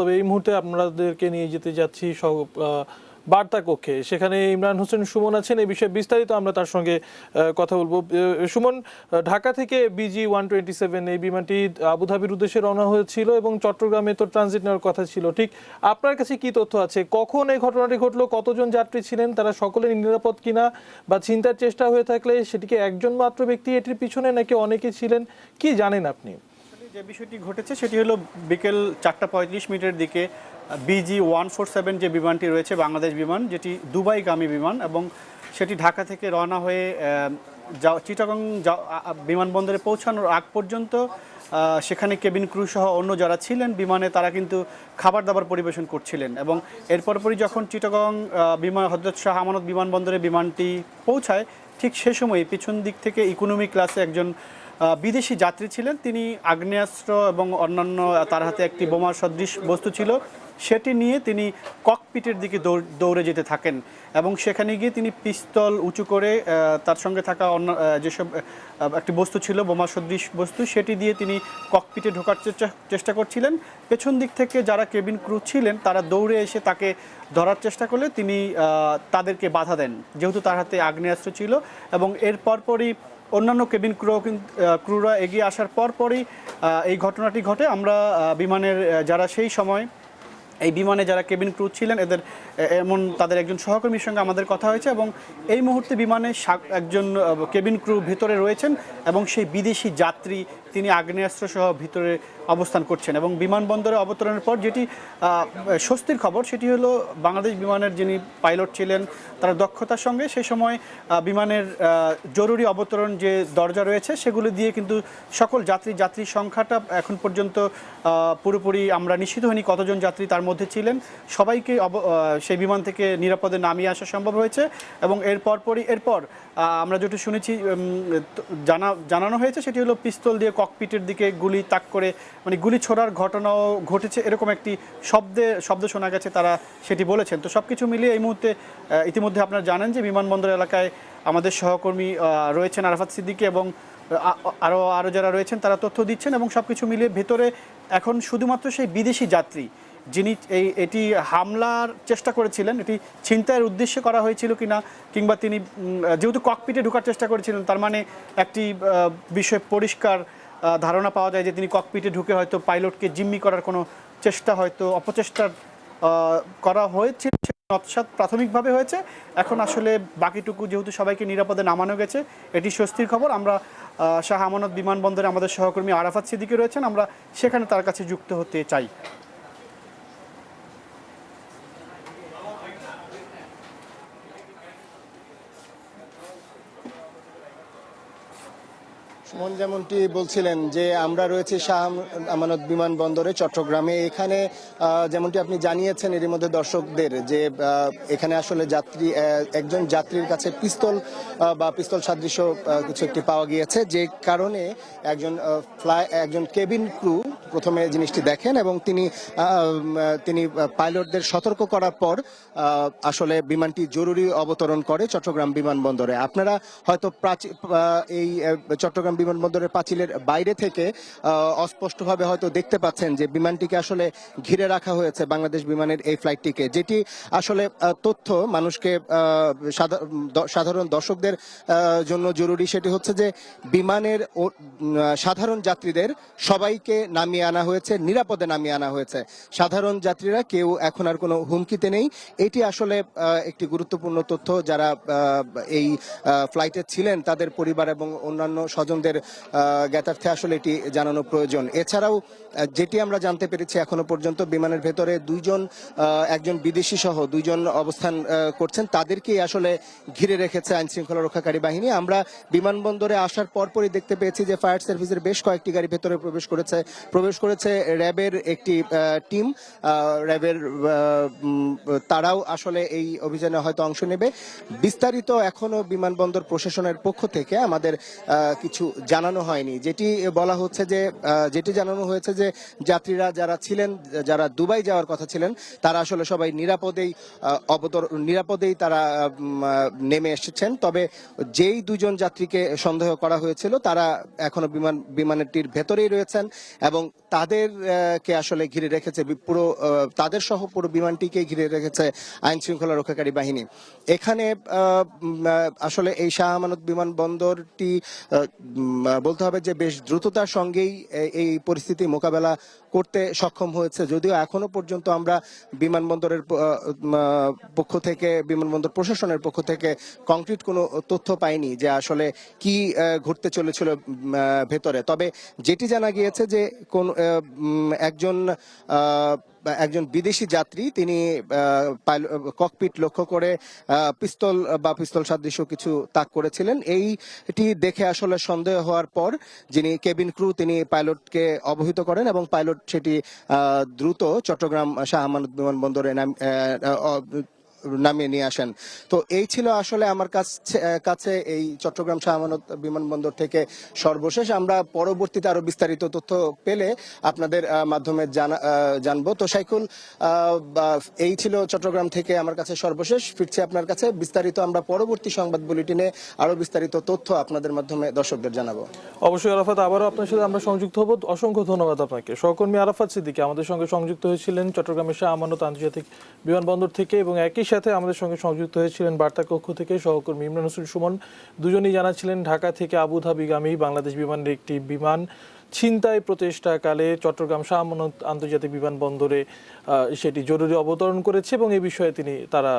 তবে এই মুহূর্তে আপনাদেরকে নিয়ে যেতে যাচ্ছি বার্তা কক্ষে। সেখানে ইমরান হোসেন সুমন আছেন, এই বিষয়ে বিস্তারিত আমরা তার সঙ্গে কথা বলবো। সুমন, ঢাকা থেকে BG-127 এই বিমানটি আবুধাবির উদ্দেশ্যে রওনা হয়েছিল এবং চট্টগ্রামে তো ট্রানজিট নেওয়ার কথা ছিল, ঠিক আপনার কাছে কি তথ্য আছে? কখন এই ঘটনাটি ঘটলো, কতজন যাত্রী ছিলেন, তারা সকলে নিরাপদ কিনা, বা ছিনতাইয়ের চেষ্টা হয়ে থাকলে সেটিকে একজন মাত্র ব্যক্তি এটির পিছনে নাকি অনেকে ছিলেন, কি জানেন আপনি? যে বিষয়টি ঘটেছে সেটি হলো বিকেল 4:35 দিকে BG-147 যে বিমানটি রয়েছে বাংলাদেশ বিমান, যেটি দুবাইগামী বিমান এবং সেটি ঢাকা থেকে রওনা হয়ে চিটাগং বিমানবন্দরে পৌঁছানোর আগ পর্যন্ত সেখানে কেবিন ক্রু সহ অন্য যারা ছিলেন বিমানে তারা কিন্তু খাবার দাবার পরিবেশন করছিলেন এবং এর পরপরই যখন চিটাগং হযরত শাহ আমানত বিমানবন্দরে বিমানটি পৌঁছায় ঠিক সে সময় পিছন দিক থেকে ইকোনমি ক্লাসে একজন বিদেশি যাত্রী ছিলেন। তিনি আগ্নেয়াস্ত্র এবং অন্যান্য তার হাতে একটি বোমা সদৃশ বস্তু ছিল, সেটি নিয়ে তিনি ককপিটের দিকে দৌড়ে যেতে থাকেন এবং সেখানে গিয়ে তিনি পিস্তল উঁচু করে তার সঙ্গে থাকা অন্য যেসব একটি বস্তু ছিল বোমা সদৃশ বস্তু, সেটি দিয়ে তিনি ককপিটে ঢোকার চেষ্টা করছিলেন। পেছন দিক থেকে যারা কেবিন ক্রু ছিলেন তারা দৌড়ে এসে তাকে ধরার চেষ্টা করলে তিনি তাদেরকে বাধা দেন, যেহেতু তার হাতে আগ্নেয়াস্ত্র ছিল। এবং এর পরপরই অন্যান্য কেবিন ক্রুরা এগিয়ে আসার পরপরই এই ঘটনাটি ঘটে। আমরা বিমানের যারা সেই সময় এই বিমানে যারা কেবিন ক্রু ছিলেন তাদের একজন সহকর্মীর সঙ্গে আমাদের কথা হয়েছে এবং এই মুহূর্তে বিমানে একজন কেবিন ক্রু ভিতরে রয়েছেন এবং সেই বিদেশি যাত্রী তিনি আগ্নেয়াস্ত্র সহ ভিতরে অবস্থান করছেন। এবং বিমানবন্দরে অবতরণের পর যেটি স্বস্তির খবর সেটি হলো বাংলাদেশ বিমানের যিনি পাইলট ছিলেন তার দক্ষতার সঙ্গে সেই সময় বিমানের জরুরি অবতরণ যে দরজা রয়েছে সেগুলো দিয়ে কিন্তু সকল যাত্রী সংখ্যাটা এখন পর্যন্ত পুরোপুরি আমরা নিশ্চিত হইনি কতজন যাত্রী তার মধ্যে ছিলেন। সবাইকে সেই বিমান থেকে নিরাপদে নামিয়ে আসা সম্ভব হয়েছে এবং এরপর আমরা যেটা শুনেছি জানানো হয়েছে সেটি হলো পিস্তল দিয়ে ককপিটের দিকে গুলি তাক করে মানে গুলি ছোড়ার ঘটনাও ঘটেছে, এরকম একটি শব্দ শোনা গেছে, তারা সেটি বলেছেন। তো সব কিছু মিলিয়ে এই মুহূর্তে ইতিমধ্যে আপনারা জানেন যে বিমানবন্দর এলাকায় আমাদের সহকর্মী রয়েছেন আরাফাত সিদ্দিকী এবং আরও যারা রয়েছেন তারা তথ্য দিচ্ছেন এবং সব কিছু মিলিয়ে ভেতরে এখন শুধুমাত্র সেই বিদেশি যাত্রী যিনি এটি হামলার চেষ্টা করেছিলেন, এটি ছিনতাইয়ের উদ্দেশ্যে করা হয়েছিল কিনা কিংবা তিনি যেহেতু ককপিটে ঢোকার চেষ্টা করেছিলেন তার মানে একটি বিষয় পরিষ্কার ধারণা পাওয়া যায় যে তিনি ককপিটে ঢুকে হয়তো পাইলটকে জিম্মি করার কোনো চেষ্টা হয়তো অপচেষ্টা করা হয়েছে, নৎসাৎ প্রাথমিকভাবে হয়েছে। এখন আসলে বাকিটুকু যেহেতু সবাইকে নিরাপদে নামানো গেছে এটি স্বস্তির খবর। আমরা শাহ আমানত বিমানবন্দরে আমাদের সহকর্মী আরাফাত সিদ্দিকী রয়েছেন, আমরা সেখানে তার কাছে যুক্ত হতে চাই। সুমন যেমনটি বলছিলেন যে আমরা রয়েছি শাহ আমানত বিমানবন্দরে চট্টগ্রামে। এখানে যেমনটি আপনি জানিয়েছেন এর মধ্যে দর্শকদের যে এখানে আসলে একজন যাত্রীর কাছে পিস্তল সাদৃশ্য কিছু একটি পাওয়া গিয়েছে, যে কারণে একজন কেবিন ক্রু প্রথমে জিনিসটি দেখেন এবং তিনি পাইলটদের সতর্ক করার পর আসলে বিমানটি জরুরি অবতরণ করে চট্টগ্রাম বিমানবন্দরে। আপনারা হয়তো এই চট্টগ্রাম বিমানবন্দরের পাঁচিলের বাইরে থেকে অস্পষ্টভাবে হয়তো দেখতে পাচ্ছেন যে বিমানটিকে আসলে ঘিরে রাখা হয়েছে বাংলাদেশ বিমানের এই ফ্লাইটটিকে। যেটি আসলে তথ্য মানুষকে সাধারণ দর্শকদের জন্য জরুরি, সেটি হচ্ছে যে বিমানের সাধারণ যাত্রীদের সবাইকে নামিয়ে আনা হয়েছে, নিরাপদে নামিয়ে আনা হয়েছে। সাধারণ যাত্রীরা কেউ এখন আর কোনো হুমকিতে নেই। এটি আসলে একটি গুরুত্বপূর্ণ তথ্য। যারা এই ফ্লাইটে ছিলেন তাদের পরিবার এবং অন্যান্য স্বজনদের জ্ঞাতার্থে আসলে এটি জানানো প্রয়োজন। এছাড়াও যেটি আমরা জানতে পেরেছি এখনো পর্যন্ত বিমানের ভেতরে একজন বিদেশি সহ দুইজন অবস্থান করছেন, তাদেরকেই আসলে ঘিরে রেখেছে আইন শৃঙ্খলা রক্ষাকারী বাহিনী। আমরা বিমানবন্দরে আসার পরপরই দেখতে পেয়েছি যে ফায়ার সার্ভিসের বেশ কয়েকটি গাড়ি ভেতরে প্রবেশ করেছে র্যাবের একটি টিম। র্যাবের তারাও আসলে এই অভিযানে হয়তো অংশ নেবে। বিস্তারিত এখনো বিমানবন্দর প্রশাসনের পক্ষ থেকে আমাদের কিছু জানানো হয়নি। যেটি জানানো হয়েছে যে যাত্রীরা যারা দুবাই যাওয়ার কথা ছিলেন তারা আসলে সবাই নিরাপদেই তারা নেমে এসেছেন। তবে যেই দুজন যাত্রীকে সন্দেহ করা হয়েছিল তারা এখনো বিমানটির ভেতরেই রয়েছেন এবং তাদেরকে আসলে ঘিরে রেখেছে পুরো তাদের সহ পুরো বিমানটিকে ঘিরে রেখেছে আইন শৃঙ্খলা রক্ষাকারী বাহিনী। এখানে আসলে এই শাহ আমানত বিমানবন্দরটি বলতে হবে যে বেশ দ্রুততার সঙ্গেই এই পরিস্থিতি মোকাবেলা করতে সক্ষম হয়েছে, যদিও এখনো পর্যন্ত আমরা বিমানবন্দরের পক্ষ থেকে, বিমানবন্দর প্রশাসনের পক্ষ থেকে কংক্রিট কোনো তথ্য পাইনি যে আসলে কি ঘটতে চলেছিল ভেতরে। তবে যেটি জানা গিয়েছে যে কোন একজন বিদেশি যাত্রী তিনি ককপিট লক্ষ্য করে পিস্তল সাদৃশ্য কিছু তাক করেছিলেন। এইটি দেখে আসলে সন্দেহ হওয়ার পর যিনি কেবিন ক্রু তিনি পাইলটকে অবহিত করেন এবং পাইলট সেটি দ্রুত চট্টগ্রাম শাহ আমানত বিমানবন্দরে নামিয়ে নিয়ে আসেন। তো এই ছিল আসলে আমার কাছে এই চট্টগ্রাম শাহ আমানত বিমানবন্দর থেকে সর্বশেষ। আমরা পরবর্তীতে আরো বিস্তারিত তথ্য পেলে আপনাদের মাধ্যমে জানবো। তো সাইকুল, এই ছিল চট্টগ্রাম থেকে আমার কাছে সর্বশেষ। ফিরছি আপনার কাছে, বিস্তারিত আমরা পরবর্তী সংবাদ বুলেটিনে আরো বিস্তারিত তথ্য আপনাদের মাধ্যমে দর্শকদের জানাবো। অবশ্যই আরাফাত, আবারও আপনার সাথে আমরা সংযুক্ত হব। অসংখ্য ধন্যবাদ আপনাকে। সহকর্মী আরাফাত সিদ্দিকী আমাদের সঙ্গে সংযুক্ত হয়েছিলেন চট্টগ্রামের শাহ আমানত আন্তর্জাতিক বিমানবন্দর থেকে, এবং একই সাথে আমাদের সঙ্গে সংযুক্ত হয়েছিলেন বার্তা কক্ষ থেকে সহকর্মী ইমরান হোসেন সুমন। দুজনেই জানাচ্ছিলেন ঢাকা থেকে আবুধাবিগামী বাংলাদেশ বিমানের একটি বিমান ছিনতাই প্রচেষ্টাকালে চট্টগ্রাম শাহ আমানত আন্তর্জাতিক বিমানবন্দরে সেটি জরুরি অবতরণ করেছে এবং এই বিষয়ে তারা